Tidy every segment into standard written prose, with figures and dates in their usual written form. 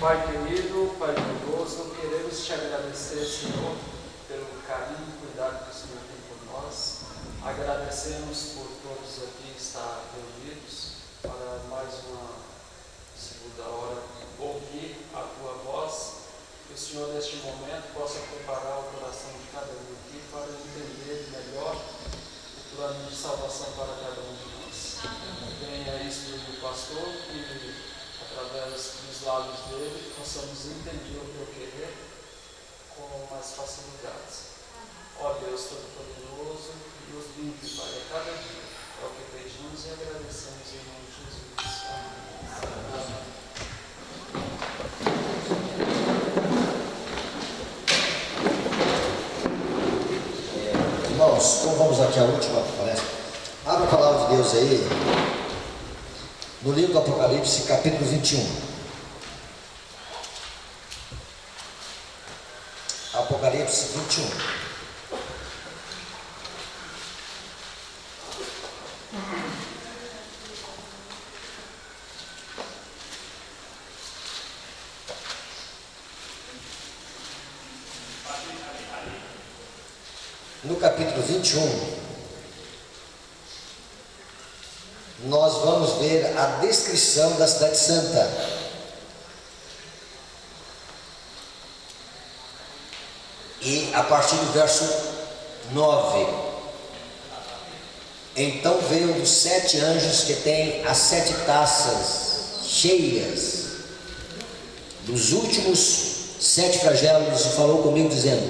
Pai querido, Pai bondoso, queremos te agradecer, Senhor, pelo carinho e cuidado que o Senhor tem por nós. Agradecemos por todos aqui estar reunidos para mais uma segunda hora ouvir a Tua voz. Que o Senhor, neste momento, possa preparar o coração de cada um aqui para entender melhor o plano de salvação para cada um de nós. Venha instruir o pastor que, através dos lábios dele, possamos entender o teu querer com mais facilidade. Ó Deus Todo-Poderoso, nos livre, Pai, a cada dia. É o que pedimos e agradecemos em nome de Jesus. Amém. Irmãos, então vamos aqui à última palestra. Abra a palavra de Deus aí, no livro do Apocalipse, capítulo 21. Apocalipse 21. No capítulo 21, nós vamos ver a descrição da cidade santa. E a partir do verso 9: então veio um dos 7 anjos que tem as 7 taças cheias dos últimos 7 flagelos, e falou comigo dizendo: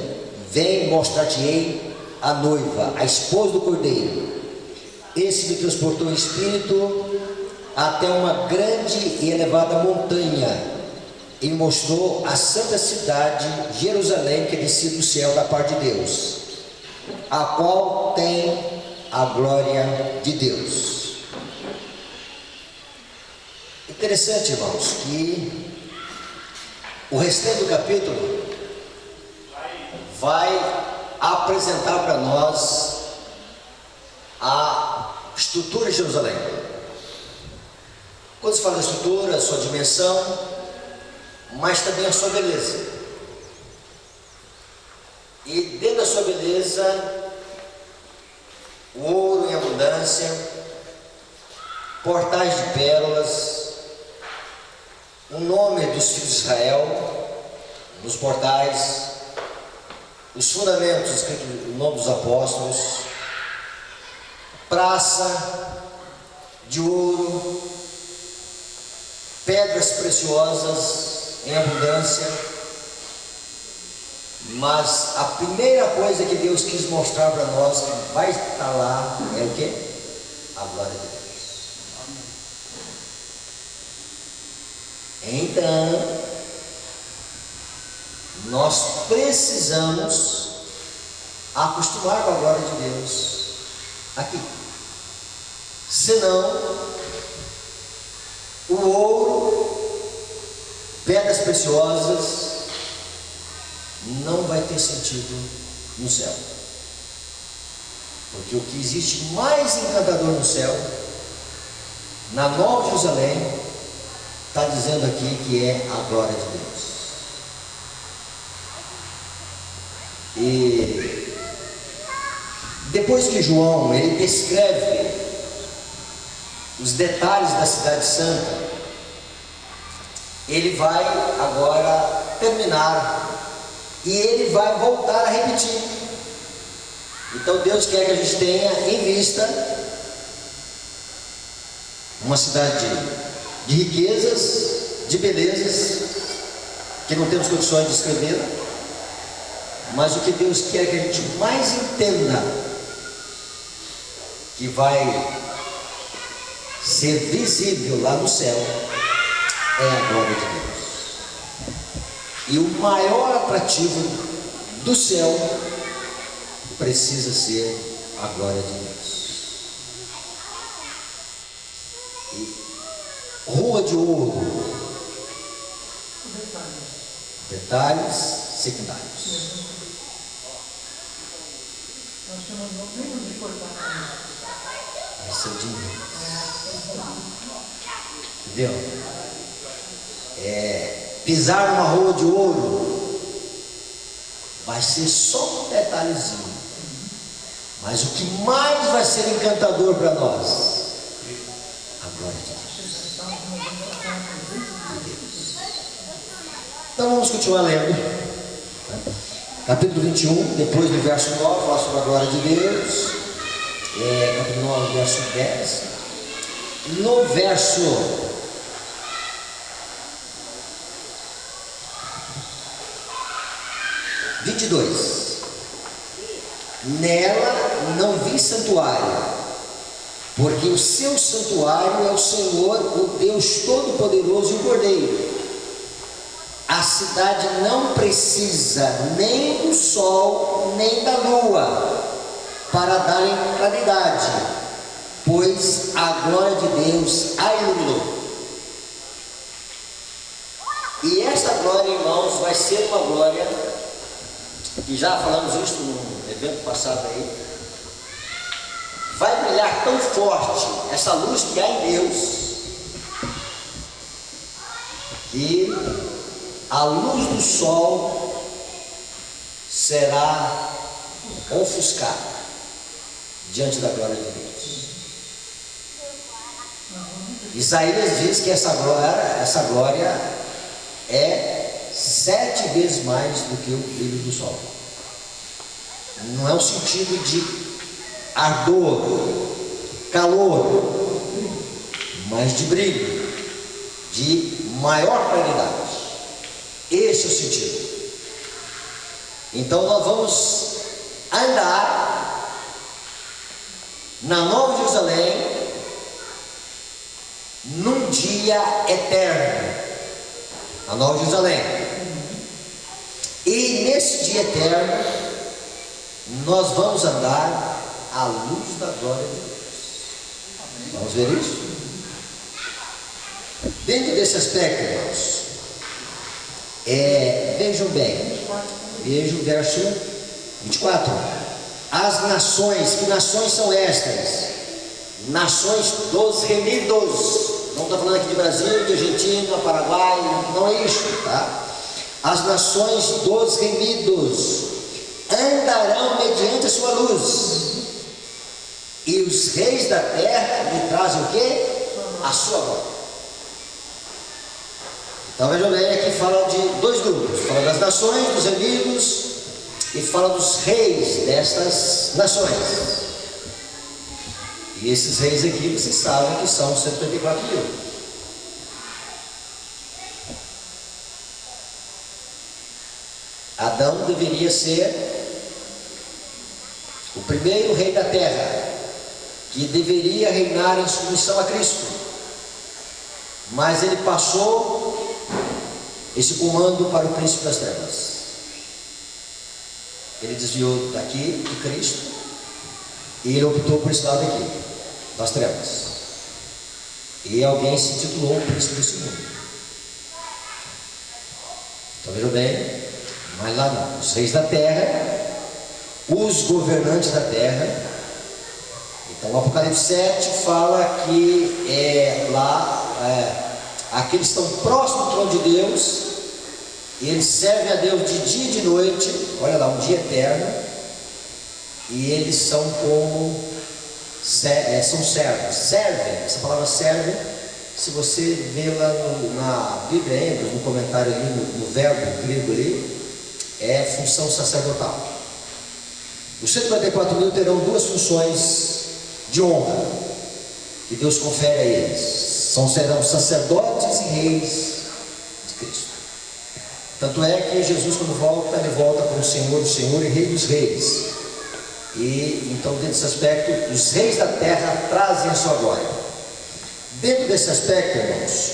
vem, mostrar-te-ei a noiva, a esposa do Cordeiro. Esse me transportou em espírito até uma grande e elevada montanha e mostrou a santa cidade, Jerusalém, que descia do céu da parte de Deus, a qual tem a glória de Deus. Interessante, irmãos, que o restante do capítulo vai apresentar para nós a estrutura de Jerusalém. Quando se fala da estrutura, a sua dimensão, mas também a sua beleza. E dentro da sua beleza, o ouro em abundância, portais de pérolas, o nome dos filhos de Israel nos portais, os fundamentos escritos no nome dos apóstolos, praça de ouro, pedras preciosas em abundância. Mas a primeira coisa que Deus quis mostrar para nós, que vai estar lá, é o quê? A glória de Deus. Então, nós precisamos acostumar com a glória de Deus aqui. Senão, o ouro, pedras preciosas, não vai ter sentido no céu. Porque o que existe mais encantador no céu, na Nova Jerusalém, está dizendo aqui que é a glória de Deus. E depois que João ele descreve os detalhes da cidade santa, ele vai agora terminar e ele vai voltar a repetir. Então Deus quer que a gente tenha em vista uma cidade de riquezas, de belezas, que não temos condições de escrever, mas o que Deus quer que a gente mais entenda, que vai ser visível lá no céu, é a glória de Deus. E o maior atrativo do céu precisa ser a glória de Deus. E rua de ouro, detalhes secundários. Nós chamamos menos de cortar. Entendeu? pisar numa rua de ouro, vai ser só um detalhezinho. Mas o que mais vai ser encantador para nós? A glória de Deus. Então vamos continuar lendo. Capítulo 21, depois do verso 9, fala sobre a glória de Deus. Capítulo 9, verso 10. No verso 22. Nela não vi santuário, porque o seu santuário é o Senhor, o Deus Todo-Poderoso e o Cordeiro. A cidade não precisa nem do sol, nem da lua, para darem claridade, pois a glória de Deus a iluminou. E essa glória, irmãos, vai ser uma glória, que já falamos isso no evento passado aí, vai brilhar tão forte, essa luz que há em Deus, que a luz do sol será ofuscada diante da glória de Deus. Isaías diz que essa glória é 7 vezes mais do que o brilho do sol. Não é um sentido de ardor, calor, mas de brilho, de maior claridade. Esse é o sentido. Então nós vamos andar na Nova Jerusalém num dia eterno. A Nova Jerusalém. E nesse dia eterno nós vamos andar à luz da glória de Deus. Vamos ver isso? Dentro desse aspecto, irmãos, vejam bem, veja o verso 24. As nações, que nações são estas? Nações dos remidos. Não estou falando aqui de Brasil, de Argentina, Paraguai, não é isso, tá? As nações dos remidos andarão mediante a sua luz, e os reis da terra lhe trazem o quê? A sua glória. Então vejam bem, aqui fala de dois grupos, fala das nações, dos remidos, e fala dos reis destas nações. E esses reis aqui, vocês sabem que são 134 mil. Adão deveria ser o primeiro rei da terra, que deveria reinar em submissão a Cristo. Mas ele passou esse comando para o príncipe das trevas. Ele desviou daqui de Cristo e ele optou por esse lado aqui, das trevas. E alguém se titulou o príncipe desse mundo. Então vejam bem, mas lá não. Os reis da terra, os governantes da terra. Então o Apocalipse 7 fala que aqueles que estão próximos do trono de Deus, e eles servem a Deus de dia e de noite, olha lá, um dia eterno, e eles são como são servos, servem, essa palavra serve, se você vê lá na Bíblia, no comentário ali, no verbo grego ali, é função sacerdotal. Os 144 mil terão duas funções de honra que Deus confere a eles. Serão sacerdotes e reis de Cristo. Tanto é que Jesus, quando volta, ele volta como Senhor do Senhor e Rei dos Reis. E então, dentro desse aspecto, os reis da terra trazem a sua glória. Dentro desse aspecto, irmãos,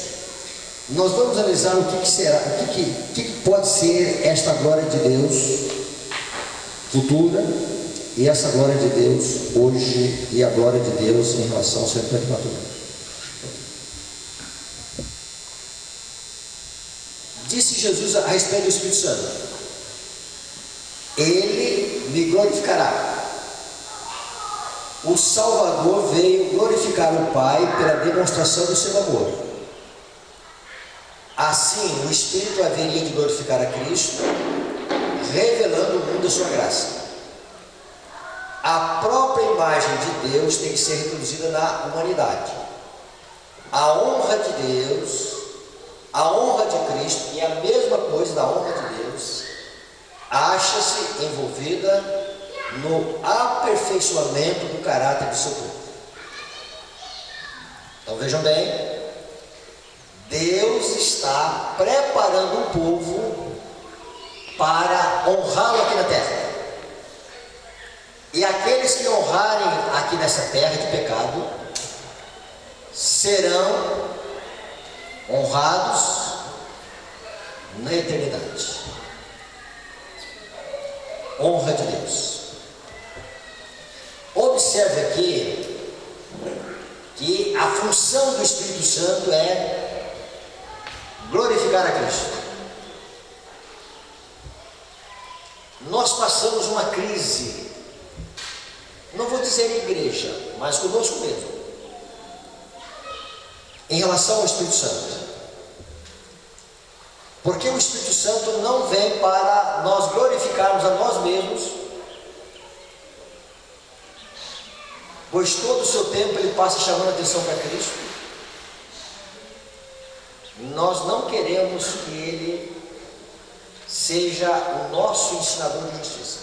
nós vamos analisar o que será, o que pode ser esta glória de Deus futura, e essa glória de Deus hoje, e a glória de Deus em relação ao 144 mil. Disse Jesus a respeito do Espírito Santo: Ele me glorificará. O Salvador veio glorificar o Pai pela demonstração do seu amor. Assim, o Espírito haveria de glorificar a Cristo, revelando o mundo a sua graça. A própria imagem de Deus tem que ser reproduzida na humanidade. A honra de Deus, a honra de Cristo, e a mesma coisa da honra de Deus, acha-se envolvida no aperfeiçoamento do caráter do seu povo. Então vejam bem, Deus está preparando um povo para honrá-lo aqui na terra. E aqueles que honrarem aqui nessa terra de pecado serão honrados na eternidade. Honra de Deus. Observe aqui que a função do Espírito Santo é glorificar a Cristo. Nós passamos uma crise, não vou dizer igreja, mas conosco mesmo, em relação ao Espírito Santo. Porque o Espírito Santo não vem para nós glorificarmos a nós mesmos, pois todo o seu tempo ele passa chamando a atenção para Cristo. Nós não queremos que ele seja o nosso ensinador de justiça.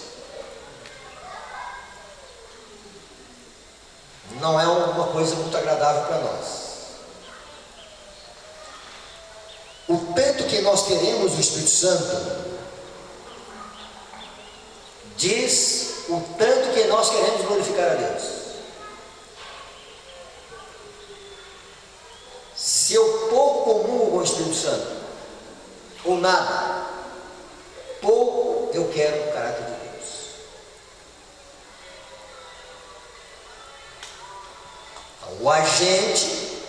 Não é uma coisa muito agradável para nós. O tanto que nós queremos o Espírito Santo diz o tanto que nós queremos glorificar a Deus. Se eu pouco comungo com o Espírito Santo, ou nada, pouco eu quero o caráter de Deus. O agente,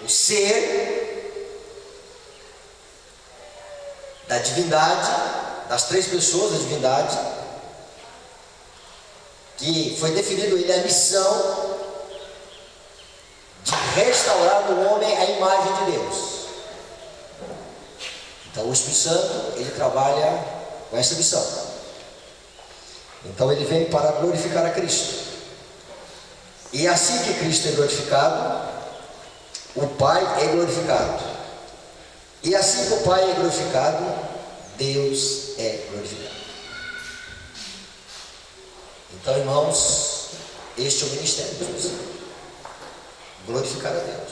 o ser da divindade, das três pessoas da divindade, que foi definido ele a missão de restaurar no homem a imagem de Deus. Então o Espírito Santo, ele trabalha com essa missão. Então ele vem para glorificar a Cristo. E assim que Cristo é glorificado, o Pai é glorificado. E assim que o Pai é glorificado, Deus é glorificado. Então, irmãos, este é o ministério de Deus. Glorificar a Deus.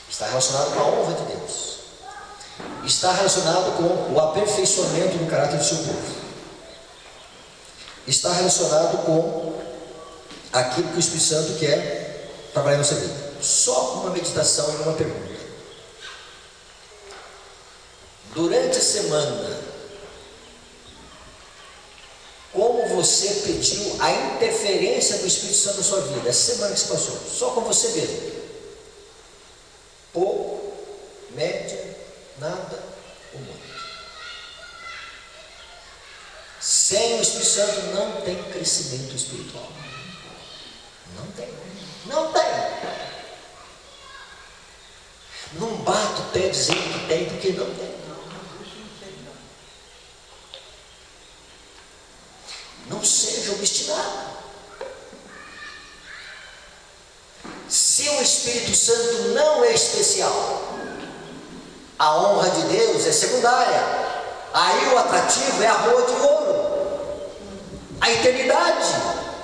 Está relacionado com a honra de Deus. Está relacionado com o aperfeiçoamento do caráter do seu povo. Está relacionado com aquilo que o Espírito Santo quer trabalhar na sua vida. Só uma meditação e uma pergunta. Durante a semana, como você pediu a interferência do Espírito Santo na sua vida? Essa semana que se passou, só com você mesmo. Pouco, média, nada ou muito. Sem o Espírito Santo não tem crescimento espiritual. Não tem. Não tem. Não bato o pé dizendo que tem, porque não tem. Não seja obstinado. Se o Espírito Santo não é especial, a honra de Deus é secundária. Aí o atrativo é a roa de ouro, a eternidade,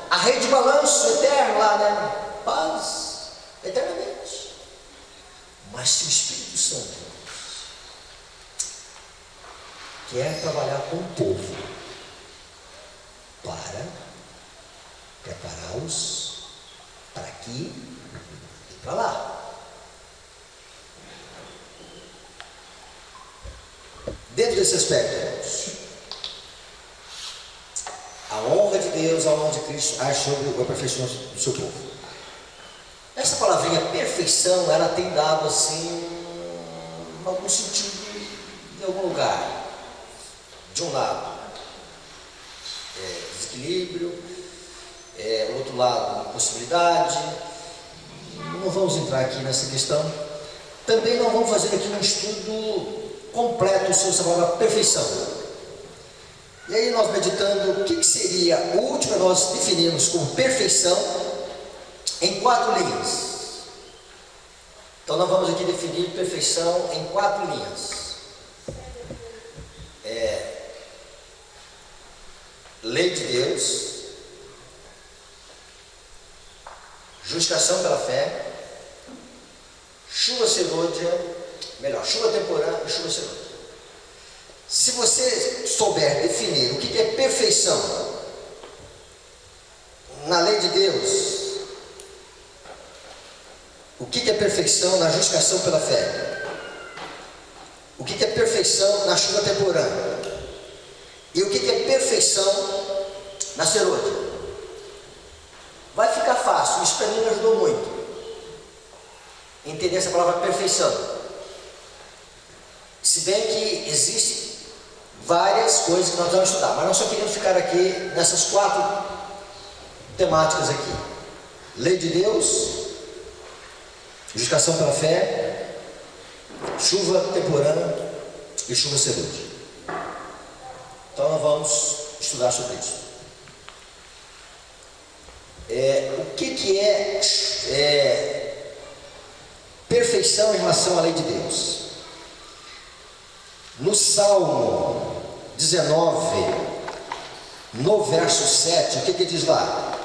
a rede de balanço eterno lá, né? Paz, eternamente. Mas se o Espírito Santo quer trabalhar com o povo para prepará-los para aqui e para lá. Dentro desse aspecto, irmãos, a honra de Deus, a honra de Cristo age sobre o aperfeiçoamento do seu povo. Essa palavrinha perfeição, ela tem dado assim algum sentido em algum lugar. De um lado, desequilíbrio, o outro lado, impossibilidade. Não vamos entrar aqui nessa questão, Também não vamos fazer aqui um estudo completo sobre essa palavra perfeição. E aí nós meditando, o que seria útil para nós definirmos como perfeição em 4 linhas. Então nós vamos aqui definir perfeição em 4 linhas. Lei de Deus, justificação pela fé, chuva temporã e chuva serôdia. Se você souber definir o que é perfeição na lei de Deus, o que é perfeição na justificação pela fé, o que é perfeição na chuva temporã e o que é perfeição na serôdia, vai ficar fácil. Isso para mim me ajudou muito entender essa palavra perfeição, se bem que existem várias coisas que nós vamos estudar, mas nós só queremos ficar aqui nessas 4 temáticas aqui: lei de Deus, justificação pela fé, chuva temporã e chuva serôdia. Então nós vamos estudar sobre isso. O que é perfeição em relação à lei de Deus? No Salmo 19, no verso 7, o que diz lá?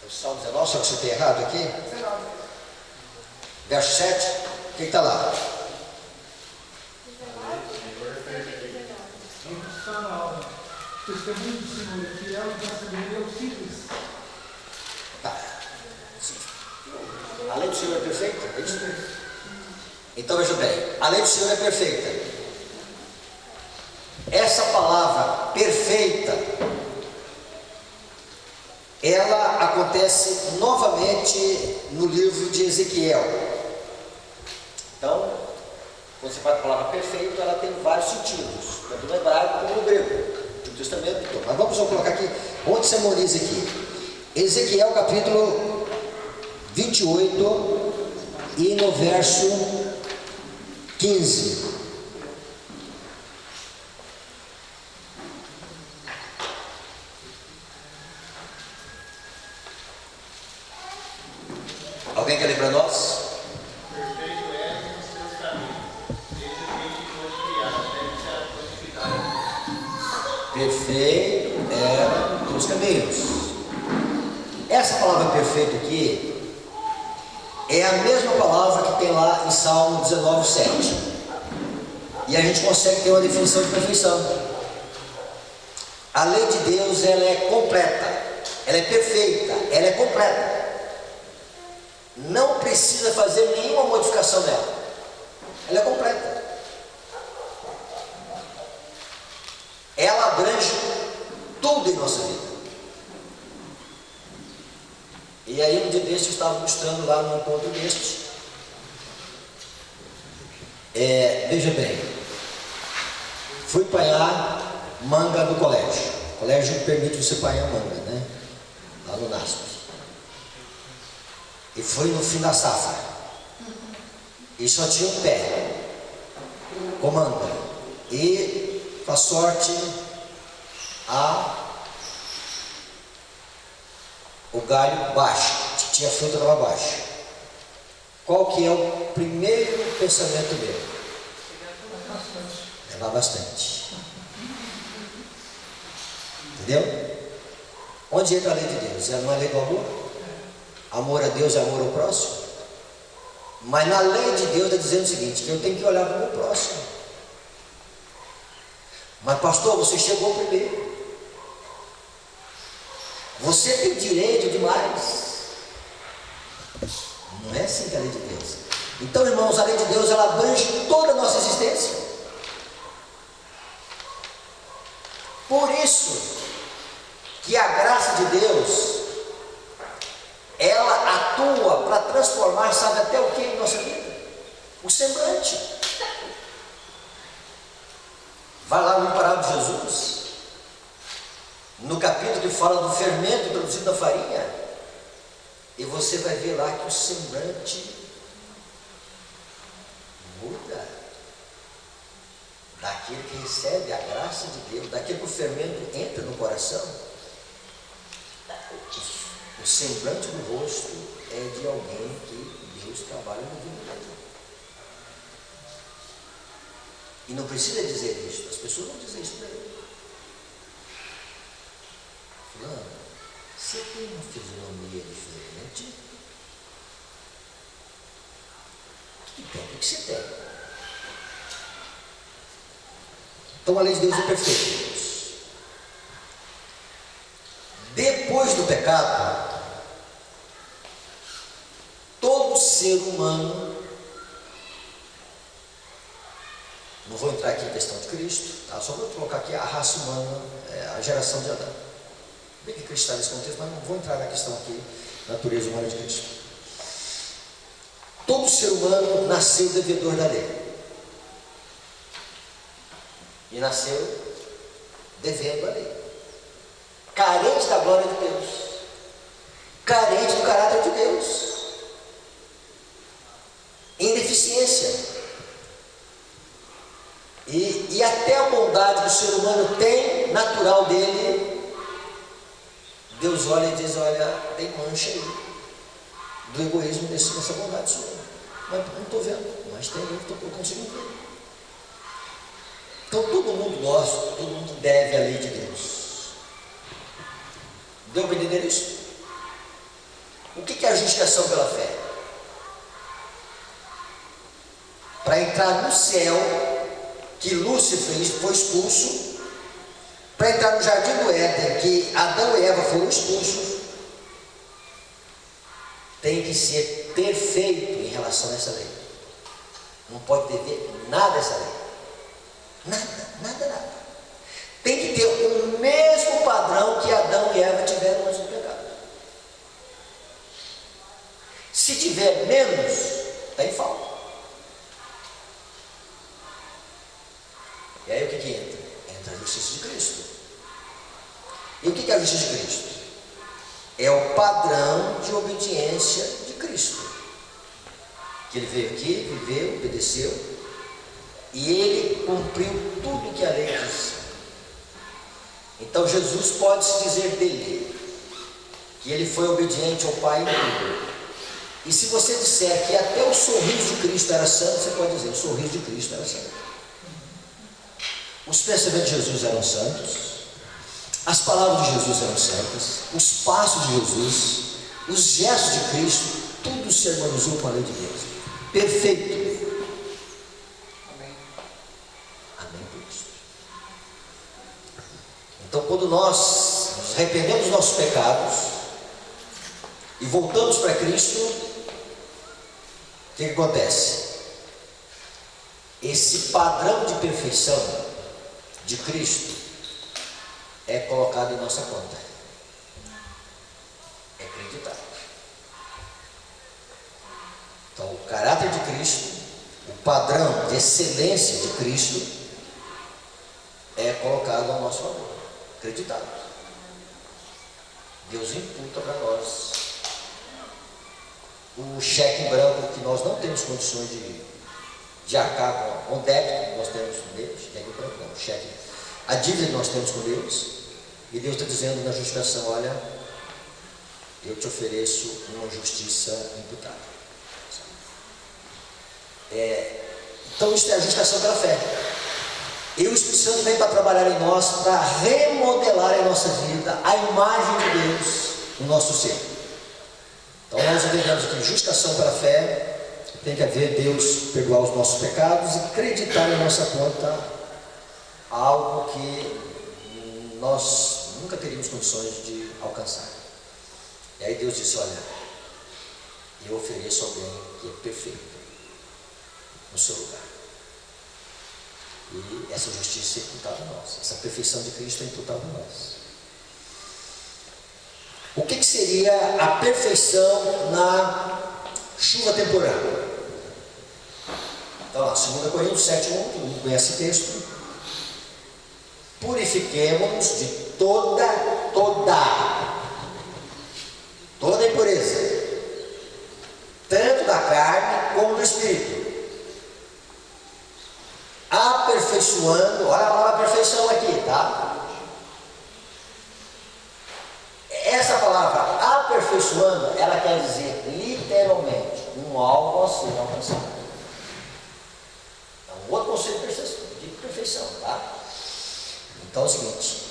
O Salmo 19, só que você tem errado aqui? Verso 7, o que está lá? Testemunho do Senhor é fiel e da sabedoria aos simples. A lei do Senhor é perfeita? É isso? Então veja bem, a lei do Senhor é perfeita. Essa palavra perfeita, ela acontece novamente no livro de Ezequiel. Então, quando você fala a palavra perfeito, ela tem vários sentidos, tanto no hebraico como no grego. Testamento, então. Mas vamos colocar aqui, onde se harmoniza aqui? Ezequiel capítulo 28 e no verso 15. Alguém quer ler para nós? Perfeito é nos seus caminhos, desde o dia que foi criado até que seja santificado. Perfeito é nos caminhos. Essa palavra perfeito aqui é a mesma palavra que tem lá em Salmo 19, 7. E a gente consegue ter uma definição de perfeição. A lei de Deus, ela é completa, ela é perfeita, ela é completa. Não precisa fazer nenhuma modificação nela. Ela é completa. Ela abrange tudo em nossa vida. E aí um dia desse eu estava mostrando lá num encontro deste. Veja bem, fui apanhar manga no colégio. O colégio permite você apanhar manga, né? Lá no NASP. E foi no fim da safra. E só tinha um pé com manga. E, com a sorte, o galho baixo, tinha fruta estava baixo. Qual que é o primeiro pensamento meu? Levar bastante. Entendeu? Onde entra a lei de Deus? Não é a lei do amor? Amor a Deus e amor ao próximo. Mas na lei de Deus está dizendo o seguinte, que eu tenho que olhar para o meu próximo. Mas pastor, você chegou primeiro. Você tem direito demais. Não é assim que é a lei de Deus. Então, irmãos, a lei de Deus, ela abrange toda a nossa existência. Por isso que a graça de Deus, ela atua para transformar, sabe até o que em nossa vida? O semblante. Vai lá no parábola de Jesus. no capítulo que fala do fermento introduzido na farinha, e você vai ver lá que o semblante muda daquele que recebe a graça de Deus, daquele que o fermento entra no coração. O semblante do rosto é de alguém que Deus trabalha no vida dele. E não precisa dizer isso, as pessoas não dizem isso para ele. Fulano, você tem uma fisionomia diferente? O que tem? O que você tem? Então a lei de Deus é perfeita. Depois do pecado, todo ser humano, não vou entrar aqui em questão de Cristo, tá? Só vou colocar aqui a raça humana, a geração de Adão. Bem que Cristo está nesse contexto, mas não vou entrar na questão aqui, natureza humana de Cristo. Todo ser humano nasceu devedor da lei. E nasceu devendo a lei. Carente da glória de Deus. Carente do caráter de Deus. Em deficiência. E até a bondade que o ser humano tem, natural dele, Deus olha e diz, olha, tem mancha aí do egoísmo dessa bondade sua. Mas não estou vendo, mas tem, eu estou conseguindo ver. Então todo mundo gosta, todo mundo deve a lei de Deus. Deu para entender isso? O que é a justificação pela fé? Para entrar no céu, que Lúcifer foi expulso, para entrar no jardim do Éden, que Adão e Eva foram expulsos, tem que ser perfeito em relação a essa lei. Não pode dever nada a essa lei. Nada. Tem que ter o mesmo padrão que Adão e Eva tiveram antes do pecado. Se tiver menos, está em falta. E aí o que entra? Entra a justiça de Cristo. E o que é a justiça de Cristo? É o padrão de obediência de Cristo. Que ele veio aqui, viveu, obedeceu, e ele cumpriu tudo que a lei diz. Então Jesus pode-se dizer dele que ele foi obediente ao Pai em tudo. E se você disser que até o sorriso de Cristo era santo, você pode dizer, o sorriso de Cristo era santo. Os pensamentos de Jesus eram santos, as palavras de Jesus eram santas, os passos de Jesus, os gestos de Cristo, tudo se harmonizou com a lei de Deus. Perfeito. Então, quando nós nos arrependemos dos nossos pecados e voltamos para Cristo, o que acontece? Esse padrão de perfeição de Cristo é colocado em nossa conta. É acreditado. Então, o caráter de Cristo, o padrão de excelência de Cristo é colocado ao nosso favor. Acreditado. Deus imputa para nós o cheque em branco que nós não temos condições de arcar com o débito que nós temos com Deus, cheque em branco não, cheque, a dívida que nós temos com Deus, e Deus está dizendo na justificação, olha, eu te ofereço uma justiça imputável. Então isso é a justificação pela fé. E o Espírito Santo vem para trabalhar em nós, para remodelar em nossa vida a imagem de Deus no nosso ser. Então nós entendemos que justificação pela fé tem que haver Deus perdoar os nossos pecados e acreditar em nossa conta algo que nós nunca teríamos condições de alcançar. E aí Deus disse, olha, eu ofereço alguém que é perfeito no seu lugar. E essa justiça é imputada a nós. Essa perfeição de Cristo é imputada a nós. O que seria a perfeição na chuva temporal? Então lá, 2 Coríntios 7:1, todo mundo conhece o texto. Purifiquemo-nos de toda toda impureza, tanto da carne como do espírito, aperfeiçoando, olha a palavra perfeição aqui, tá? Essa palavra aperfeiçoando, ela quer dizer literalmente um alvo a ser alcançado. É um outro conceito de perfeição, tá? Então é o seguinte,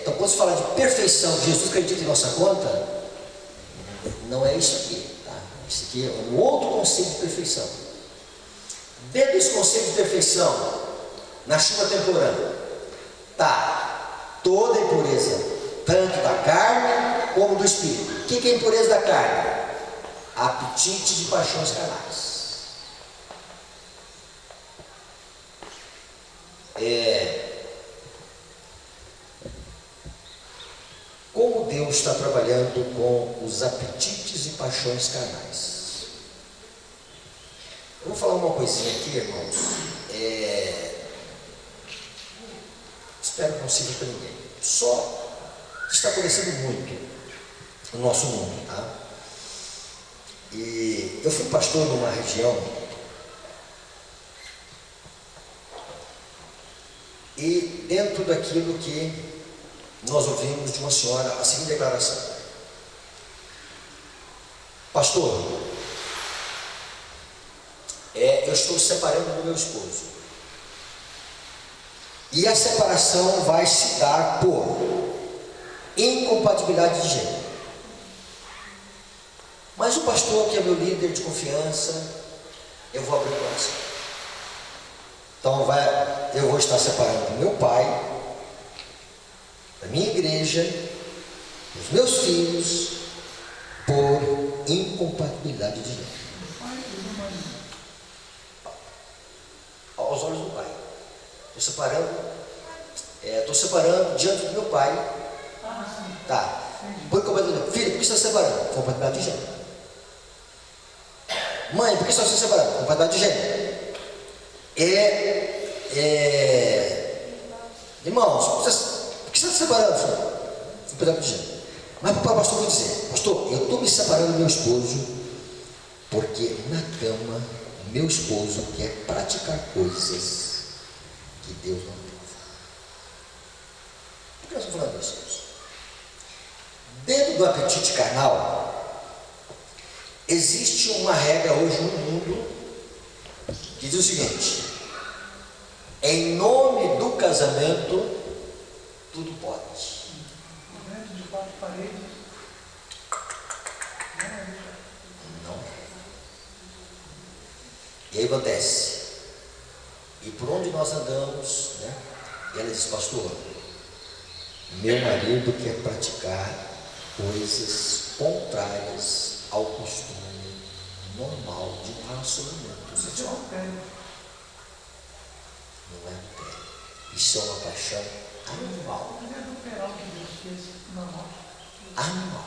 então quando se fala de perfeição, Jesus acredita em nossa conta, não é isso aqui, tá? Isso aqui é um outro conceito de perfeição. Dentro desse conceito de perfeição, na chuva temporânea, tá toda a impureza, tanto da carne como do espírito. O que é a impureza da carne? Apetite de paixões carnais. Como Deus está trabalhando com os apetites e paixões carnais? Eu vou falar uma coisinha aqui, irmãos. Espero que não sirva para ninguém. Só está acontecendo muito no nosso mundo, tá? E eu fui pastor numa região e dentro daquilo que nós ouvimos de uma senhora a seguinte declaração: pastor, eu estou separando do meu esposo e a separação vai se dar por incompatibilidade de gênero. Mas o pastor, que é meu líder de confiança, eu vou abrir o coração. Então eu vou estar separando do meu pai, da minha igreja, dos meus filhos, por incompatibilidade de gênero. Aos olhos do pai. Estou separando diante do meu pai. Tá. Por incompatibilidade. Filho, por que você está separando? Compatibilidade de gênero. Mãe, por que você está separando? Compatibilidade de gênero. Irmãos, por que você está separando, filho? Compatibilidade de gênero. Mas para o pastor eu vou dizer: pastor, eu estou me separando do meu esposo porque na cama meu esposo quer praticar coisas que Deus não aprova. Por que nós estamos falando disso? Dentro do apetite carnal, existe uma regra hoje no mundo que diz o seguinte: em nome do casamento, tudo pode. Dentro de 4 paredes. Não é. E aí acontece. E por onde nós andamos, né? E ela diz: pastor, meu marido quer praticar coisas contrárias ao costume normal de um relacionamento sexual. Não é pé. Isso é uma paixão animal. Animal.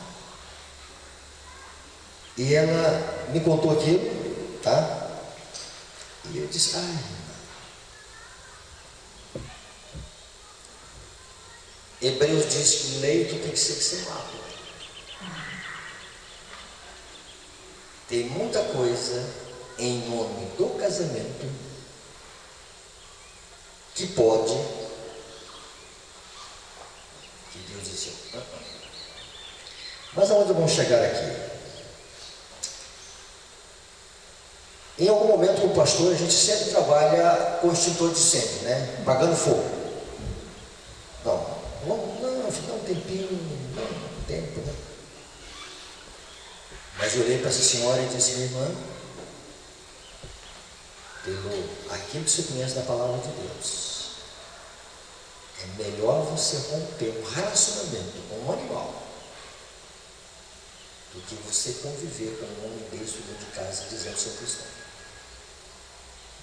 E ela me contou aquilo, tá? E eu disse: ai, Hebreus diz que leito tem que ser queimado. Tem muita coisa em nome do casamento que pode, que Deus disse. Mas aonde vamos chegar aqui? Em algum momento, como pastor, a gente sempre trabalha com o extintor de incêndio, né? Apagando fogo. Não, dá um tempinho, um tempo, né? Mas eu olhei para essa senhora e disse: minha irmã, pelo aquilo que você conhece da palavra de Deus, é melhor você romper um relacionamento com um animal do que você conviver com um homem desse dentro de casa dizendo ser cristão.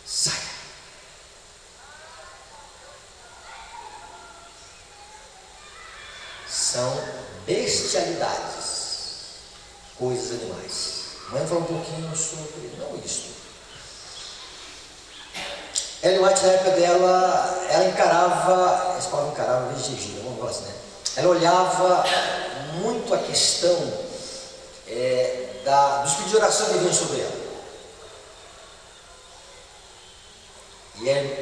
Saia! São bestialidades, coisas animais. Amanhã falar um pouquinho sobre, não isso. Ellen White, na época dela, ela encarava, essa palavra encarava, vez de gíria, vamos falar assim, né? Ela olhava muito a questão dos pedidos de oração que vem sobre ela.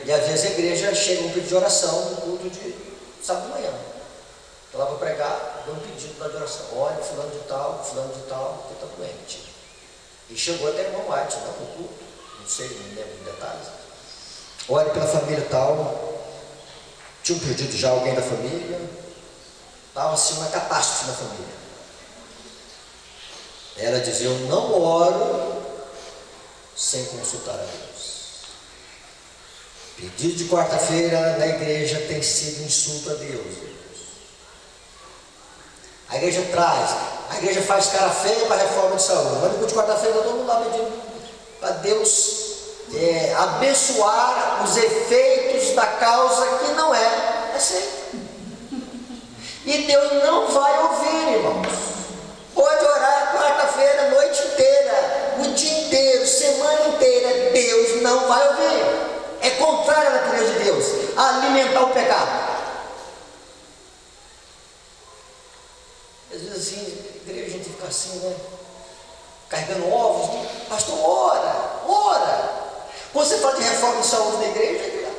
E às vezes a igreja chega um pedido de oração no culto de sábado de manhã. Então ela vai pregar, dá um pedido de oração. Olha, fulano de tal, que está doente. E chegou até o irmão White, não, no culto, não sei, não lembro de detalhes. Olha pela família tal, tinha perdido já alguém da família, estava assim uma catástrofe na família. Ela dizia, eu não oro sem consultar a Deus. Pedido de quarta-feira na igreja tem sido insulto a Deus. A igreja traz, a igreja faz cara feia para a reforma de saúde. Mas no culto de quarta-feira todo mundo lá pedindo para Deus abençoar os efeitos da causa que não é aceita. E Deus não vai ouvir, irmãos. Pode orar quarta-feira a noite inteira, o dia inteiro, semana inteira, Deus não vai ouvir. É contrário à natureza de Deus, a alimentar o pecado. Às vezes assim, a igreja a gente fica assim, né? Carregando ovos, né? Pastor, ora. Quando você fala de reforma de saúde na igreja, a igreja,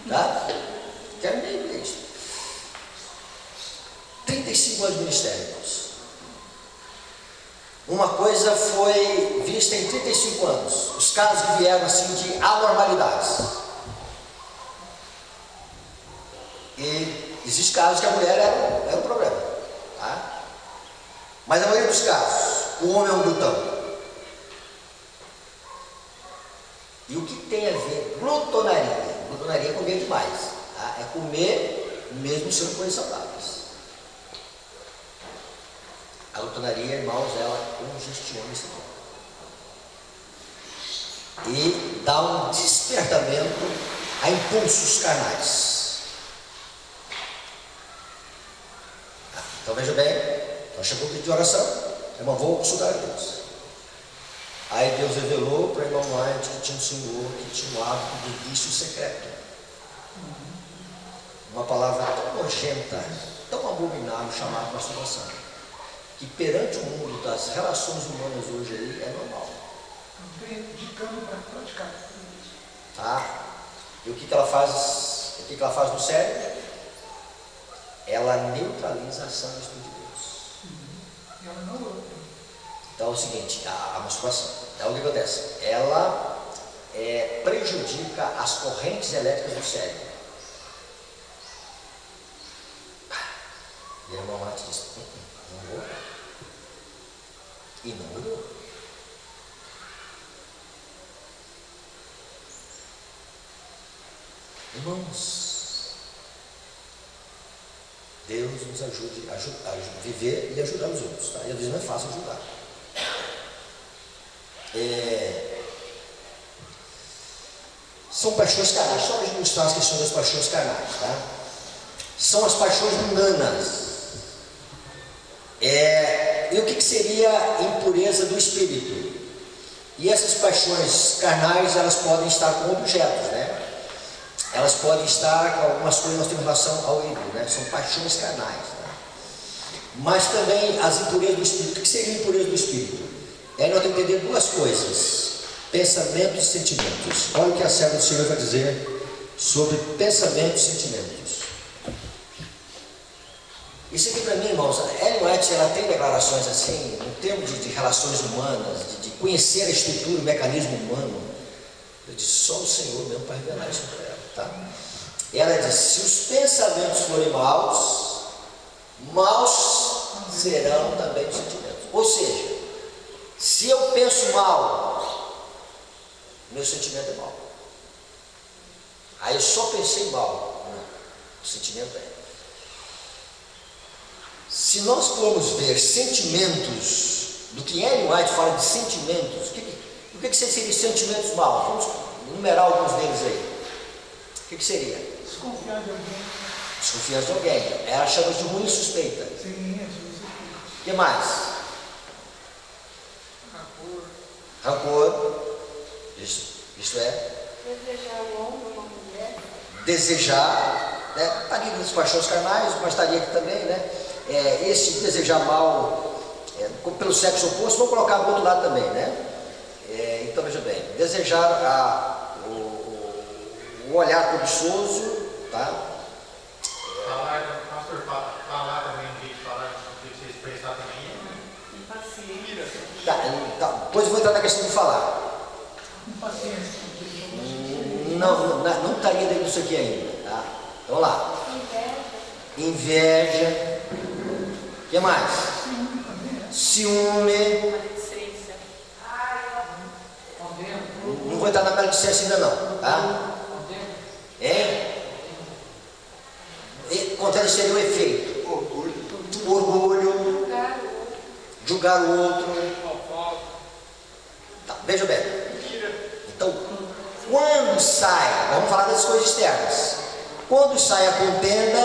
tá? Quero nem igreja. 35 anos de ministério, irmãos. Uma coisa foi vista em 35 anos. Os casos que vieram assim de anormalidades. E existem casos que a mulher é um problema, tá? Mas a maioria dos casos, o homem é um glutão. E o que tem a ver? Glutonaria. Glutonaria é comer demais, tá? É comer mesmo sendo coisas saudáveis. A glutonaria, irmãos, ela congestiona esse corpo. E dá um despertamento a impulsos carnais. Então veja bem, nós chegou o pedido de oração, irmão, vou consultar a Deus. Aí Deus revelou para o irmão White que tinha um senhor que tinha um hábito de vício secreto. Uma palavra tão nojenta, tão abominável, chamada masturbação, que perante o mundo das relações humanas hoje aí é normal. Indicando para praticar. Tá? E o que ela faz? O que ela faz no cérebro? Ela neutraliza a ação do Espírito de Deus. E ela não ouve. Então é o seguinte, a masturbação, então o que acontece? Ela prejudica as correntes elétricas do cérebro. E a irmã Mate disse, não vou. E não mudou. Irmãos, Deus nos ajude a viver e ajudar os outros, tá? E às vezes não é fácil ajudar. São paixões carnais, só para ilustrar as questões das paixões carnais, tá? São as paixões mundanas. E o que seria impureza do espírito? E essas paixões carnais, elas podem estar com objetos, né? Elas podem estar com algumas coisas que nós temos em relação ao ídolo, né? São paixões carnais, né? Mas também as impurezas do espírito. O que seria impureza do espírito? Aí nós temos que entender duas coisas: pensamentos e sentimentos. Olha o que a serva do Senhor vai dizer sobre pensamentos e sentimentos. Isso aqui para mim, irmãos, a Ellen White, ela tem declarações assim, no termo de relações humanas, de conhecer a estrutura, o mecanismo humano. Eu disse, só o Senhor mesmo para revelar isso para ela, tá? Ela diz, se os pensamentos forem maus, maus serão também os sentimentos. Ou seja, se eu penso mal, meu sentimento é mau. Aí eu só pensei mal, não, o sentimento é. Se nós formos ver sentimentos, do que Ellen White fala de sentimentos, o que seriam sentimentos maus? Vamos numerar alguns deles aí. O que seria? Desconfiar de alguém. Desconfiança de alguém. Ela chama de ruim suspeita. Sim, isso. O que mais? Rancor. Isso é? Desejar o homem ou uma mulher. Desejar né? Está ali nas paixões carnais, mas estaria aqui também, né? Esse desejar mal pelo sexo oposto, vou colocar do outro lado também, né? Então veja bem, desejar o olhar cobiçoso, tá? Pastor, falar também, em vez de falar, de se expressar também. Impaciência. Tá, depois eu vou entrar na questão de falar. Impaciência. Não estaria dentro disso aqui ainda, tá? Vamos lá. Inveja. O que mais? Ciúme. Não vou entrar na maledicência ainda não, tá? Contrário seria o efeito. Orgulho. Julgar o outro. Tá, veja bem. Então, quando sai, vamos falar das coisas externas. Quando sai a contenda,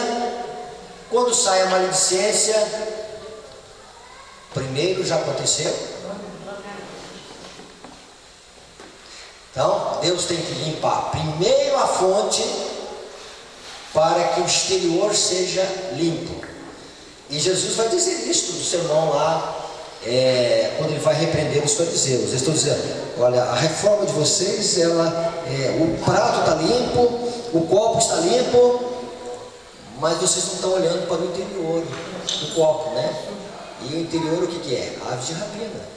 quando sai a maledicência, primeiro já aconteceu. Então, Deus tem que limpar primeiro a fonte para que o exterior seja limpo. E Jesus vai dizer isso no sermão lá, quando ele vai repreender os fariseus. Eles estão dizendo: olha, a reforma de vocês, o prato está limpo, o copo está limpo, mas vocês não estão olhando para o interior do copo, né? E o interior o que é? Aves de rapina.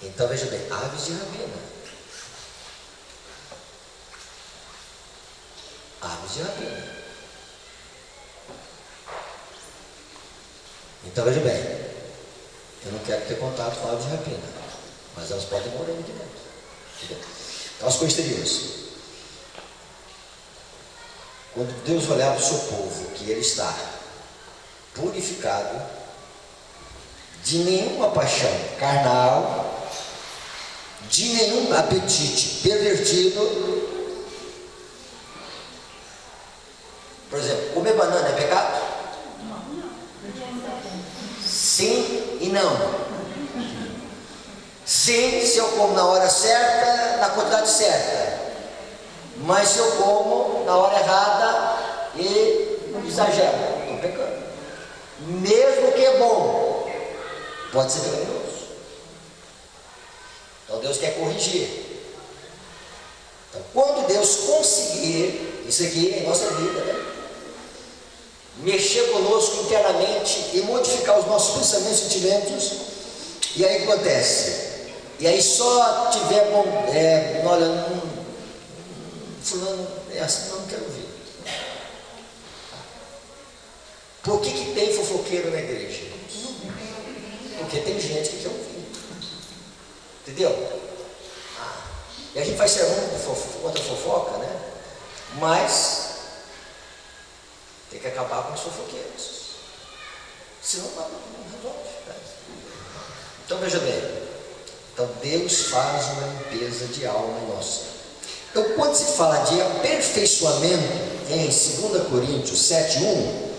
Então veja bem, aves de rapina. Aves de rapina. Então veja bem, eu não quero ter contato com aves de rapina, mas elas podem morar aqui dentro. Então as coisas exteriores. Quando Deus olhar para o seu povo, que ele está purificado de nenhuma paixão carnal, de nenhum apetite pervertido. Por exemplo, comer banana é pecado? Sim e não. Sim, se eu como na hora certa, na quantidade certa. Mas se eu como na hora errada e exagero, estou pecando. Mesmo que é bom, pode ser pecaminoso. Então Deus quer corrigir. Então, quando Deus conseguir, isso aqui é nossa vida, né? Mexer conosco internamente e modificar os nossos pensamentos e sentimentos, e aí o que acontece? E aí só tiver bom, olha, fulano é assim, não quero ouvir. Por que tem fofoqueiro na igreja? Porque tem gente que quer ouvir. Entendeu? E a gente faz sermão contra a fofoca, né? Mas tem que acabar com os fofoqueiros. Senão não resolve. Né? Então veja bem. Então Deus faz uma limpeza de alma nossa. Então quando se fala de aperfeiçoamento em 2 Coríntios 7:1,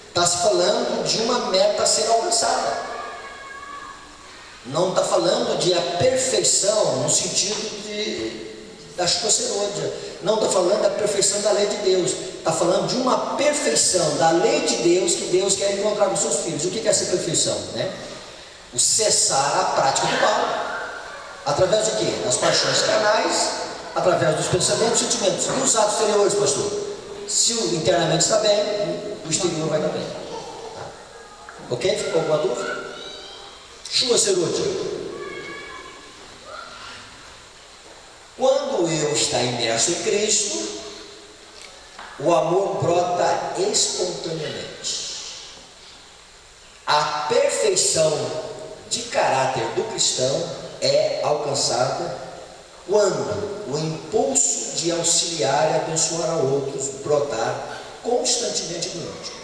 está se falando de uma meta a ser alcançada. Não está falando de a perfeição no sentido da chuva-serôdia. Não está falando da perfeição da lei de Deus. Está falando de uma perfeição da lei de Deus que Deus quer encontrar com seus filhos. O que é essa perfeição? Né? O cessar a prática do mal. Através de quê? Das paixões carnais, através dos pensamentos e sentimentos. E os atos exteriores, pastor? Se o internamente está bem, o exterior vai estar bem. Tá? Ok? Ficou alguma dúvida? Chuva serôdia. Quando eu está imerso em Cristo, o amor brota espontaneamente. A perfeição de caráter do cristão é alcançada quando o impulso de auxiliar e abençoar a outros brotar constantemente no íntimo.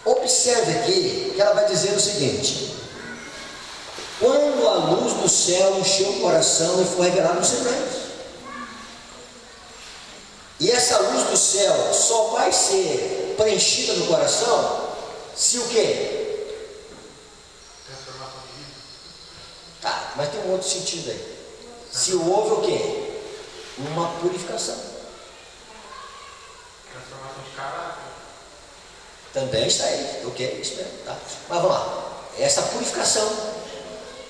Observe aqui que ela vai dizer o seguinte: quando a luz do céu encheu o coração e foi revelada nos segredos. E essa luz do céu só vai ser preenchida no coração se o quê? Tá, mas tem um outro sentido aí. Se houve o quê? Uma purificação. Também está aí, ok, isso mesmo, tá? Mas vamos lá, essa purificação.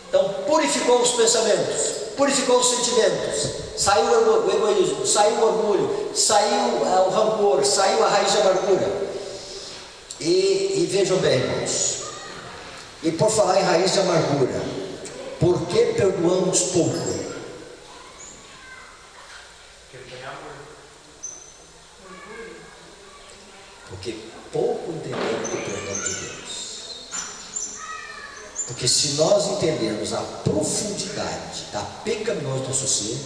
Então, purificou os pensamentos, purificou os sentimentos, saiu o egoísmo, saiu o orgulho, saiu o rancor, saiu a raiz de amargura. E vejam bem, irmãos, e por falar em raiz de amargura, por que perdoamos pouco? Porque pouco entendemos o perdão de Deus. Porque se nós entendermos a profundidade da pecaminosa do nosso ser,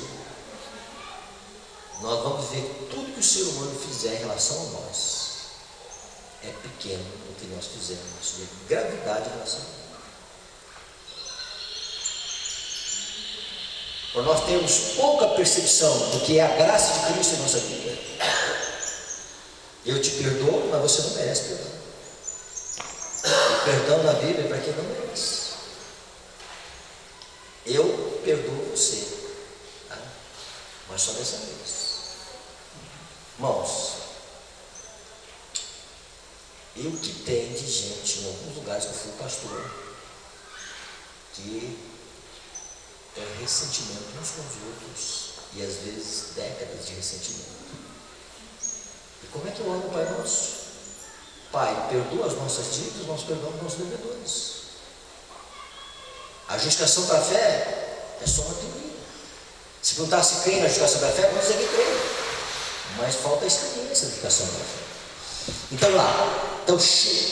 nós vamos ver que tudo que o ser humano fizer em relação a nós é pequeno do que nós fizemos, de gravidade em relação a nós. Por nós termos pouca percepção do que é a graça de Cristo em nossa vida, eu te perdoo, mas você não merece perdão. O perdão na Bíblia é para quem não merece. Eu perdoo você, tá? Mas só dessa vez. Irmãos, e o que tem de gente em alguns lugares que eu fui pastor, que tem ressentimento uns com os outros, e às vezes décadas de ressentimento. E como é que eu oro no Pai Nosso? Pai, perdoa as nossas dívidas, nós perdoamos os nossos devedores. A justificação da fé é só uma teoria. Se perguntar se crê na justificação da fé, vamos dizer que crê. Mas falta a experiência da justificação da fé. Então então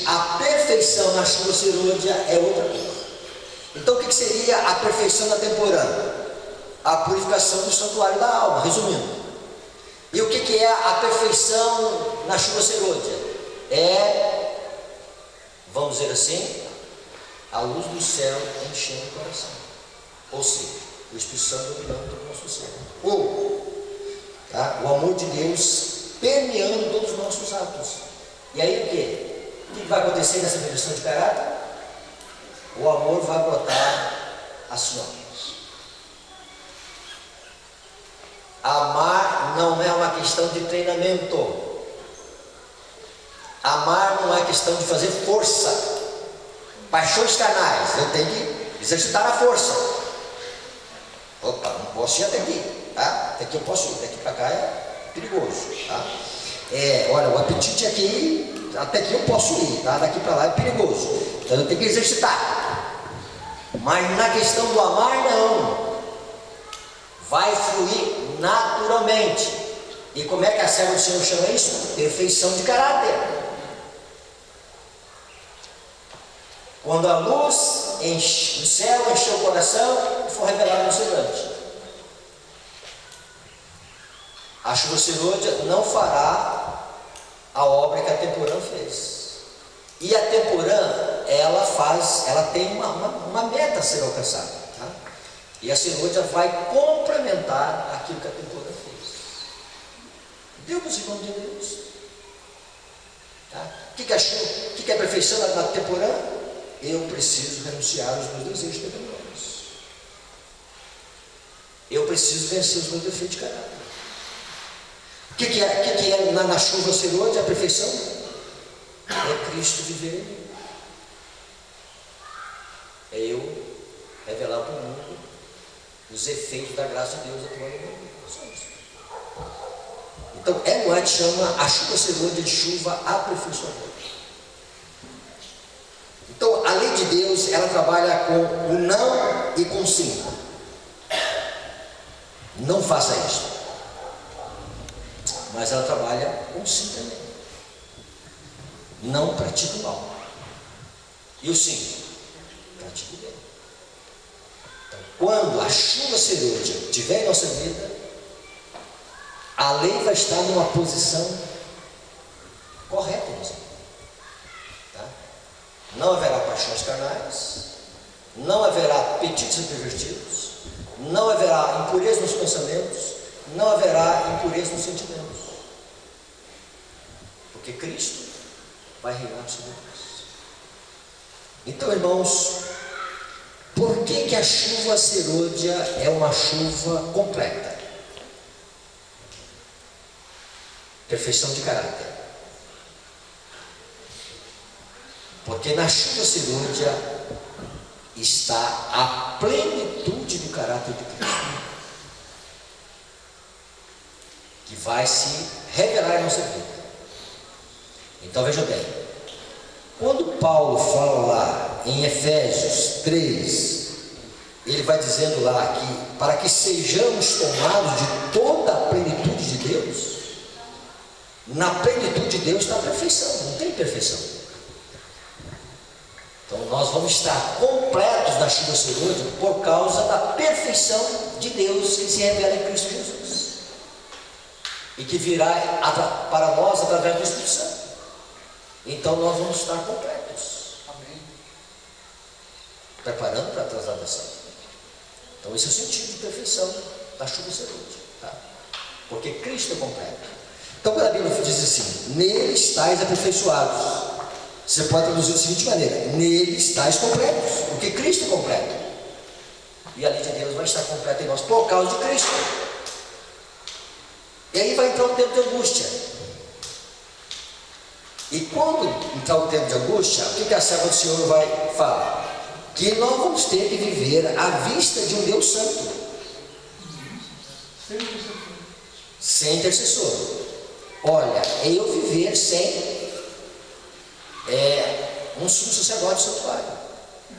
a perfeição na chuva serôdia é outra coisa. Então o que seria a perfeição da temporã? A purificação do santuário da alma, resumindo. E o que é a perfeição na chuva serôdia? É, vamos dizer assim, a luz do céu enchendo o coração. Ou seja, o Espírito Santo dominando todo o nosso ser. Tá? O amor de Deus permeando todos os nossos atos. E aí o quê? O que vai acontecer nessa perfeição de caráter? O amor vai brotar assim, ó. Amar não é uma questão de treinamento. Amar não é questão de fazer força. Paixões carnais, eu tenho que exercitar a força. Opa, não posso ir até aqui, tá? Até aqui eu posso ir, daqui para cá é perigoso, tá? Olha, o apetite aqui, até aqui eu posso ir, tá? Daqui para lá é perigoso. Então eu tenho que exercitar. Mas na questão do amar, não. Vai fluir naturalmente. E como é que a serva do Senhor chama isso? Perfeição de caráter. Quando a luz do céu encheu o coração e for revelada no semblante. A chuva serôdia não fará a obra que a temporã fez. E a temporã, ela tem uma meta a ser alcançada. Tá? E a serôdia vai complementar aquilo que a temporã fez. Deu para você entender isso? Tá? O que é a perfeição na temporã? Eu preciso renunciar aos meus desejos pecaminosos. Eu preciso vencer os meus defeitos de caráter. O que é na chuva serôdia a perfeição? É Cristo viver em mim. É eu revelar para o mundo os efeitos da graça de Deus atuando em mim. Só isso. Então, Ellen White chama a chuva serôdia de chuva aperfeiçoadora. Então, a lei de Deus, ela trabalha com o não e com o sim. Não faça isso. Mas ela trabalha com o sim também. Não pratique o mal. E o sim? Pratique o bem. Então, quando a chuva serôdia estiver em nossa vida, a lei vai estar numa posição correta em nossa vida. Não haverá paixões carnais, não haverá apetites pervertidos, não haverá impureza nos pensamentos, não haverá impureza nos sentimentos. Porque Cristo vai reinar sobre nós. Então, irmãos, por que a chuva serôdia é uma chuva completa? Perfeição de caráter. Porque na chuva serôdia está a plenitude do caráter de Cristo, que vai se revelar em nossa vida. Então veja bem, quando Paulo fala lá em Efésios 3, ele vai dizendo lá que para que sejamos tomados de toda a plenitude de Deus, na plenitude de Deus está a perfeição, não tem imperfeição. Então nós vamos estar completos na chuva serôdia por causa da perfeição de Deus que se revela em Cristo Jesus e que virá para nós através do Espírito Santo. Então nós vamos estar completos. Amém. Preparando para a transladação. Então esse é o sentido de perfeição da chuva serôdia, tá? Porque Cristo é completo. Então quando a Bíblia diz assim, nele estáis aperfeiçoados, você pode traduzir da seguinte maneira, nele estáis completos, porque Cristo é completo. E a lei de Deus vai estar completa em nós por causa de Cristo. E aí vai entrar um tempo de angústia. E quando entrar o tempo de angústia, o que a serva do Senhor vai falar? Que nós vamos ter que viver à vista de um Deus santo, sem intercessor. Olha, eu viver sem um sumo sacerdote santuário.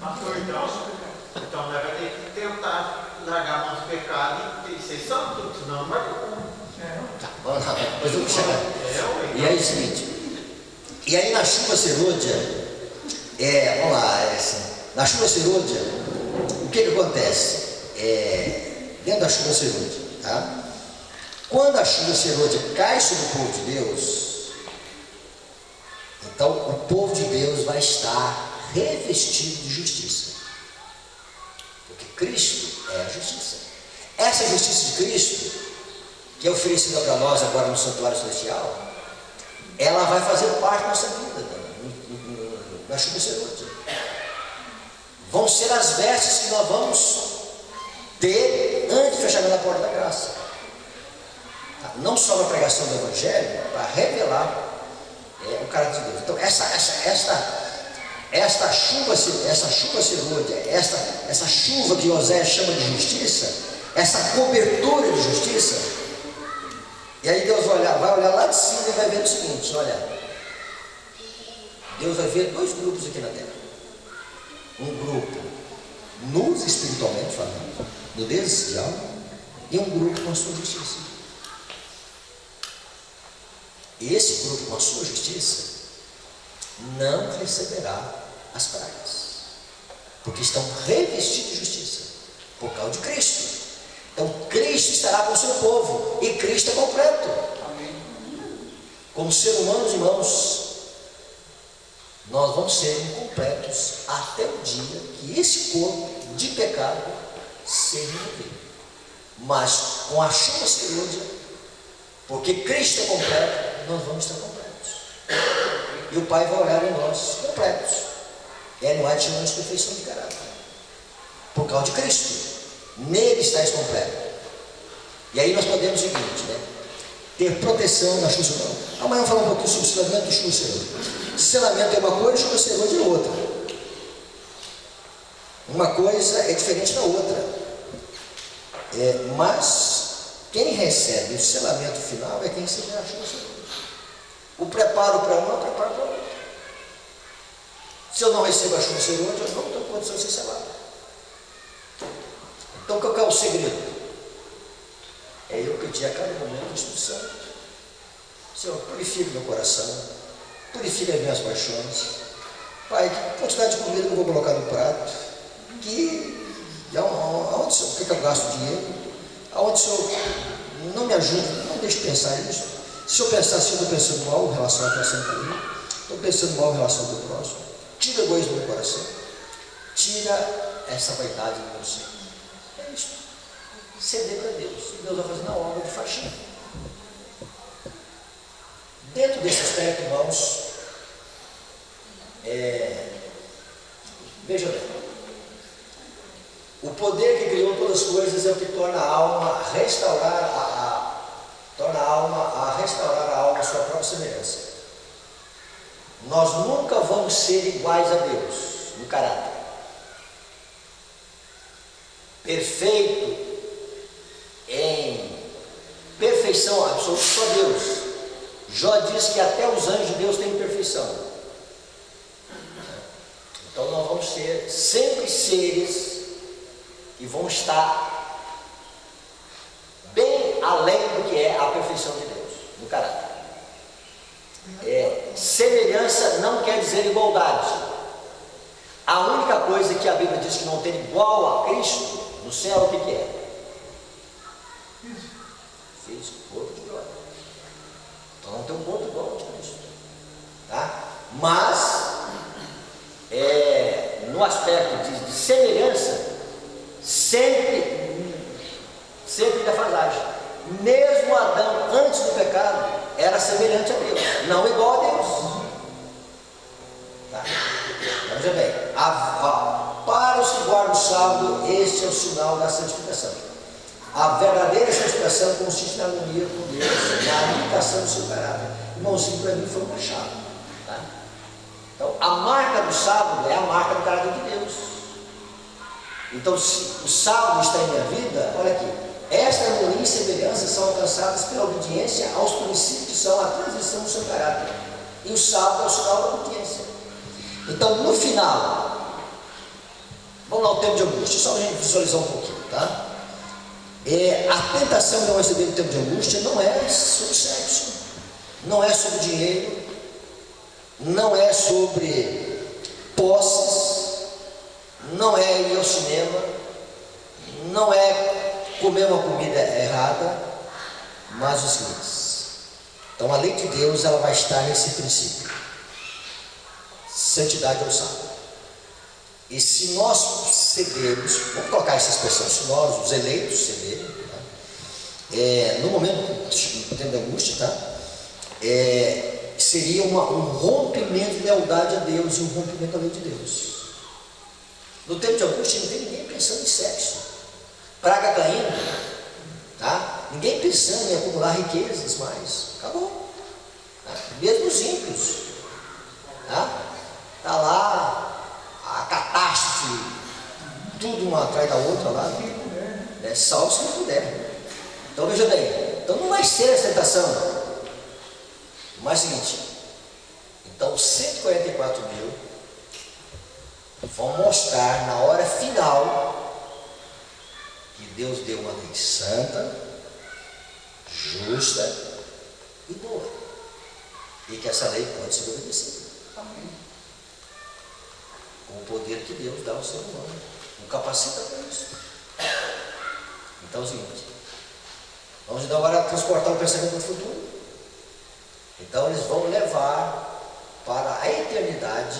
Pastor, então nós vamos ter que tentar largar nosso pecado e ser santo, senão não vai ter como. Tá, vamos lá, depois eu vou chegar. E aí é o seguinte, e aí na chuva serôdia, vamos lá, na chuva serôdia, o que acontece? Dentro da chuva serôdia, tá? Quando a chuva serôdia cai sobre o povo de Deus, então o povo de Deus vai estar revestido de justiça, porque Cristo é a justiça. Essa justiça de Cristo, que é oferecida para nós agora no santuário celestial, ela vai fazer parte da nossa vida, na chuva serôdia. Vão ser as vestes que nós vamos ter antes de fechamento da porta da graça. Não só na pregação do Evangelho, para revelar o caráter de Deus. Então esta chuva serôdia, essa chuva que José chama de justiça, essa cobertura de justiça, e aí Deus vai olhar lá de cima e vai ver o seguinte, olha, Deus vai ver dois grupos aqui na terra. Um grupo nus espiritualmente falando, nudez de alma, e um grupo com a sua justiça. E esse grupo com a sua justiça não receberá as pragas, porque estão revestidos de justiça por causa de Cristo. Então Cristo estará com o seu povo e Cristo é completo. Amém. Como ser humanos, irmãos, nós vamos ser incompletos até o dia que esse corpo de pecado seja removido. Mas com a chuva serôdia, porque Cristo é completo, nós vamos estar completos. E o Pai vai olhar em nós completos. Não há de chamar de perfeição de caráter. Por causa de Cristo. Nele estáis completo. E aí nós podemos o seguinte, né? Ter proteção na chuva serôdia. Amanhã eu vou falar um pouquinho sobre o selamento e chuva serôdia. Selamento é uma coisa, chuva serôdia é outra. Uma coisa é diferente da outra. Mas quem recebe o selamento final é quem receberá a chuva serôdia. O preparo para um é o preparo para o outro. Se eu não recebo a chuva serôdia, eu não tenho condição de ser selado. Então qual é o segredo? É eu pedir a cada momento o Espírito Santo. Senhor, purifica meu coração, purifica as minhas paixões. Pai, que quantidade de comida que eu vou colocar no prato, aonde o que eu gasto dinheiro, aonde o Senhor não me ajuda, não deixe pensar nisso. Se eu pensar assim, eu estou pensando mal em relação à relação comigo, estou pensando mal em relação ao meu próximo. Tira o egoísmo do meu coração, tira essa vaidade do meu ser. É isso. Ceder para Deus. E Deus vai fazer na obra de faxina. Dentro desse aspecto, irmãos, veja bem, o poder que criou todas as coisas é o que torna a alma a restaurar a alma à sua própria semelhança. nós nunca vamos ser iguais a Deus no caráter. Perfeito em perfeição absoluta só Deus. Jó diz que até os anjos de Deus têm perfeição. Então nós vamos ser sempre seres que vão estar bem além do que é a perfeição de Deus no caráter. Semelhança não quer dizer igualdade. A única coisa que a Bíblia diz que não tem igual a Cristo no céu, o que é? Físico, corpo de glória. Então não tem um corpo igual ao de Cristo, tá? Mas no aspecto de semelhança, sempre defasagem. Mesmo Adão, antes do pecado, era semelhante a Deus, não igual a Deus. Tá? Vamos ver bem. Para os que guardam o sábado, este é o sinal da santificação. A verdadeira santificação consiste na harmonia com Deus, na imitação do seu caráter. Irmãozinho, para mim foi uma chave. Tá? Então, a marca do sábado é a marca do caráter de Deus. Então, se o sábado está em minha vida, olha aqui, esta harmonia e semelhança são alcançadas pela obediência aos princípios que são a transição do seu caráter. E o sábado é o sinal da obediência. Então, no final, vamos lá ao tempo de angústia, só para a gente visualizar um pouquinho, tá? A tentação que nós recebemos no tempo de angústia não é sobre sexo, não é sobre dinheiro, não é sobre posses, não é ir ao cinema, não é comer uma comida errada, mas os seguintes. Então a lei de Deus, ela vai estar nesse princípio: santidade ao sábado. E se nós cedermos, vamos colocar essa expressão, se nós, os eleitos, cederem, tá? No momento do tempo da angústia, tá? Seria um rompimento de lealdade a Deus e um rompimento à lei de Deus. No tempo de angústia não tem ninguém pensando em sexo, praga caindo, tá? Ninguém pensando em acumular riquezas mais, acabou, tá? Mesmo os ímpios, tá lá a catástrofe, tudo uma atrás da outra lá, né? Salve se não puder. Então veja bem, então não vai ser essa tentação. Mas é o seguinte, então 144 mil vão mostrar na hora final que Deus deu uma lei santa, justa e boa, e que essa lei pode ser obedecida. Amém. Com o poder que Deus dá ao ser humano, o capacita para isso. Então é o seguinte, vamos então agora transportar o pensamento do futuro. Então eles vão levar para a eternidade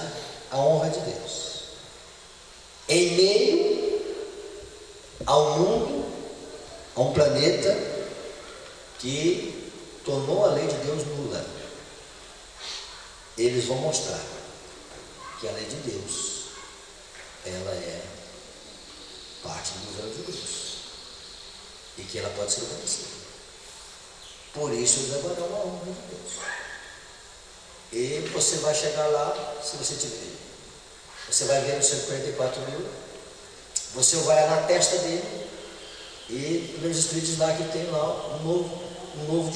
a honra de Deus, em meio ao mundo, a um planeta que tornou a lei de Deus nula. Eles vão mostrar que a lei de Deus, ela é parte do governo de Deus e que ela pode ser obedecida. Por isso eles levarão a honra de Deus. E você vai chegar lá, se você tiver, você vai ver os 144 mil, você vai lá na testa dele e pelos Espíritos lá que tem lá o nome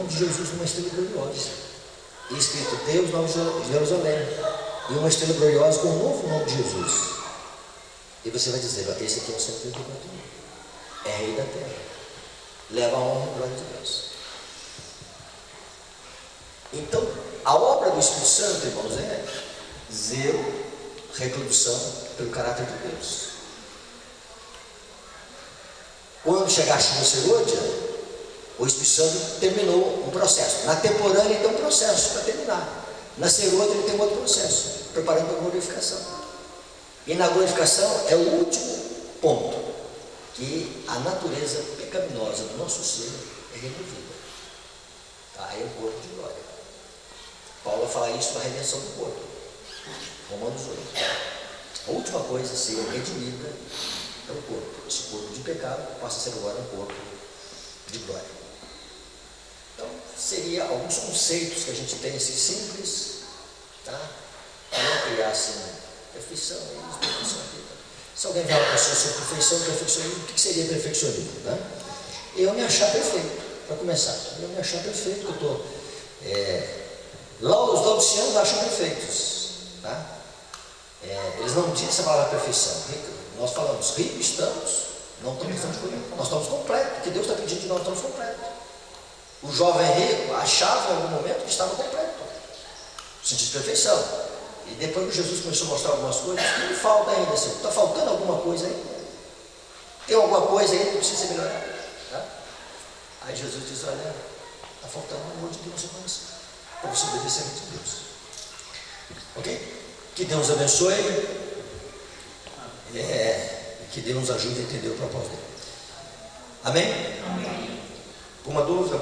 de Jesus numa estrela gloriosa, e escrito Deus, Nova Jerusalém, e uma estrela gloriosa com o novo nome de Jesus. E você vai dizer, esse aqui é o 144 mil, é rei da terra, leva a honra e a glória de Deus. Então, a obra do Espírito Santo, irmãos, é zelo, reprodução pelo caráter de Deus. Quando chegar a chuva serôdia, o Espírito Santo terminou um processo. Na temporânea ele tem um processo para terminar. Na serôdia ele tem um outro processo, preparando para a glorificação. E na glorificação é o último ponto, que a natureza pecaminosa do nosso ser é removida. Tá? É o corpo de glória. Paulo vai falar isso da redenção do corpo. Romanos 8. A última coisa a ser redimida é o corpo. Esse corpo de pecado passa a ser agora um corpo de glória. Então, seria alguns conceitos que a gente tem assim, simples, tá? olhar assim, perfeição é isso, perfeição é aquilo. Se alguém falar para você sobre perfeição, perfeccionismo, o que seria perfeccionismo? Né? Eu me achar perfeito, para começar. Eu me achar perfeito, que eu estou. Lá os laodiceanos acham perfeitos. Tá? Eles não dizem essa palavra perfeição. Nós falamos, ricos estamos, não estamos com nós estamos completos, porque Deus está pedindo que nós estamos completos. O jovem rico achava em algum momento que estava completo, no sentido de perfeição. E depois que Jesus começou a mostrar algumas coisas, o que me falta ainda? Está faltando alguma coisa ainda? Tem alguma coisa ainda que precisa melhorar? Tá? Aí Jesus diz, olha, está faltando o amor de Deus em você, para você obedecer a Deus. Ok? Que Deus nos abençoe. Que Deus nos ajude a entender o propósito dele. Amém? Amém. Uma dúvida?